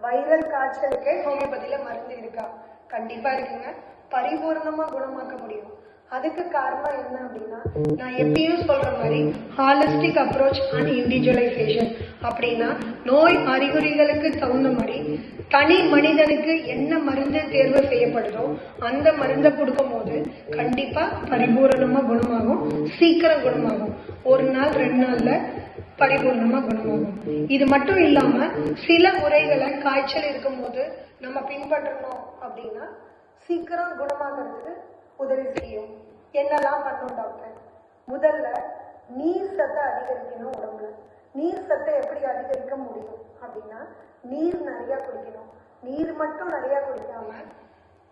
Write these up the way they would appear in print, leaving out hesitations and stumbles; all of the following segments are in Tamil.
வைரல் காய்ச்சலுக்கு ஹோமியோபதியில மருந்து இருக்கா? கண்டிப்பா இருக்குங்க. பரிபூர்ணமா குணமாக்க முடியும். அதுக்கு காரணம் என்ன அப்படின்னா, நான் எப்பயும் சொல்ற மாதிரி ஹாலிஸ்டிக் அப்ரோச் அண்ட் இண்டிவிஜுவலைசேஷன். அப்படின்னா நோய் அறிகுறிகளுக்கு தகுந்த மாதிரி தனி மனிதனுக்கு என்ன மருந்து தேர்வு செய்யப்படுதோ அந்த மருந்தை கொடுக்கும் போது கண்டிப்பா பரிபூரணமா குணமாகும், சீக்கிரம் குணமாகும். ஒரு நாள் 2 நாள்ல பரிபூர்ணமா குணமாகும். இது மட்டும் இல்லாம சில முறைகளை காய்ச்சல் இருக்கும் போது நம்ம பின்பற்றணும் அப்படின்னா சீக்கிரம் குணமாகிறதுக்கு உதவி செய்யும். என்னெல்லாம் பண்ணும் டாக்டர்? முதல்ல நீர் சத்தை அதிகரிக்கணும். உடம்புல நீர் சத்தை எப்படி அதிகரிக்க முடியும் அப்படின்னா நீர் நிறைய குடிக்கணும். நீர் மட்டும் நிறைய குடிக்காம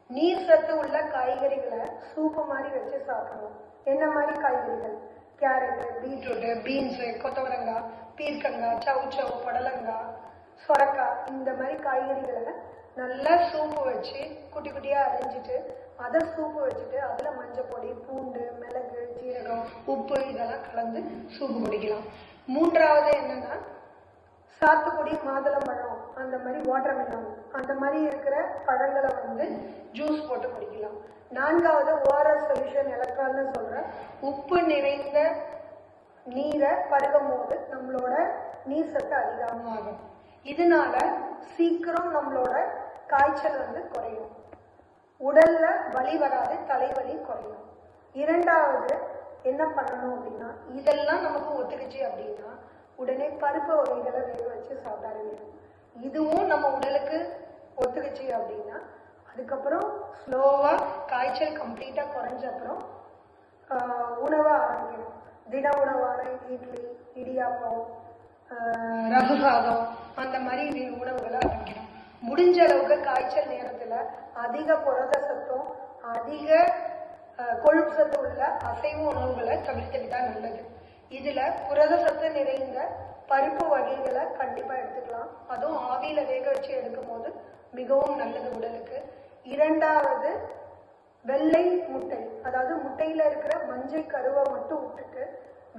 நீர் சத்து உள்ள காய்கறிகளை சூப்பு மாதிரி வச்சு சாப்பிடணும். என்ன மாதிரி காய்கறிகள்? கேரட்டு, பீட்ரூட்டு, பீன்ஸு, கொத்தவரங்காய், பீர்க்கங்காய், சவுச்சவ், புடலங்காய், சொரக்காய், இந்த மாதிரி காய்கறிகளை நல்லா சூப்பு வச்சு குட்டி குட்டியாக அரிஞ்சிட்டு அதை சூப்பு வச்சுட்டு அதில் மஞ்சள் பொடி, பூண்டு, மிளகு, ஜீரகம், உப்பு இதெல்லாம் கலந்து சூப்பு குடிக்கலாம். மூன்றாவது என்னன்னா சாத்துக்குடி, மாதுளம்பழம், அந்த மாதிரி வாட்டர்மெலன், அந்த மாதிரி இருக்கிற பழங்களை ஜூஸ் போட்டு குடிக்கலாம். நான்காவது ஓஆர்எஸ் சொல்யூஷன் எலக்ட்ரால்னு சொல்ற உப்பு நிறைந்த நீரை பருகும் போது நம்மளோட நீர் சத்து அதிகமாகும். இதனால சீக்கிரம் நம்மளோட காய்ச்சல் குறையும். உடல்ல வலி வராது, தலைவலி குறையும். இரண்டாவது என்ன பண்ணணும் அப்படின்னா, இதெல்லாம் நமக்கு ஒத்துக்குச்சு அப்படின்னா உடனே பருப்பு வகைகளை வேக வச்சு சாப்பிட ஆரம்பிக்கும். இதுவும் நம்ம உடலுக்கு ஒத்துக்குச்சு அப்படின்னா அதுக்கப்புறம் ஸ்லோவா காய்ச்சல் கம்ப்ளீட்டா குறைஞ்ச அப்புறம் உணவை ஆரம்பிக்கணும். தின உணவான இட்லி, இடியாப்பம், ரச சாதம், அந்த மாதிரி உணவுகளை ஆரம்பிக்கணும். முடிஞ்ச அளவுக்கு காய்ச்சல் நேரத்துல அதிக புரத சத்தும் அதிக கொழுப்பு சத்து உள்ள அசைவ உணவுகளை தவிர்த்துக்கிட்டா நல்லது. இதுல புரத சத்து நிறைந்த பருப்பு வகைகளை கண்டிப்பா எடுத்துக்கலாம். அதுவும் ஆவியில வேக வச்சு எடுக்கும் போது மிகவும் நல்லது உடலுக்கு. இரண்டாவது வெள்ளை முட்டை, அதாவது முட்டையில இருக்கிற மஞ்சள் கருவை மட்டும் விட்டுட்டு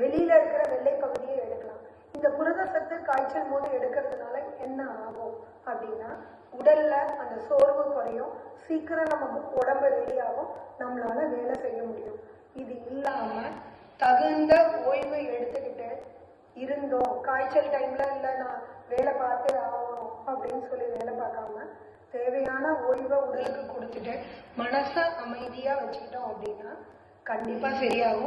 வெளியில இருக்கிற வெள்ளை பகுதியை எடுக்கலாம். இந்த புரத சத்து காய்ச்சல் போது எடுக்கிறதுனால என்ன ஆகும் அப்படின்னா உடல்ல அந்த சோர்வு குறையும், சீக்கிரம் நம்ம உடம்பு ரெடியாகும், நம்மளால வேலை செய்ய முடியும். இது இல்லாம தகுந்த ஓய்வு எடுத்துக்கிட்டு இருந்தோம், காய்ச்சல் டைம்ல இல்லை நான் வேலை பார்த்தே ஆகணும் அப்படின்னு சொல்லி வேலை பார்க்காம தேவையான ஓய்வை உடலுக்கு கொடுத்துட்டு மனசை அமைதியா வச்சுக்கிட்டோம் அப்படின்னா கண்டிப்பா சரியாகும்.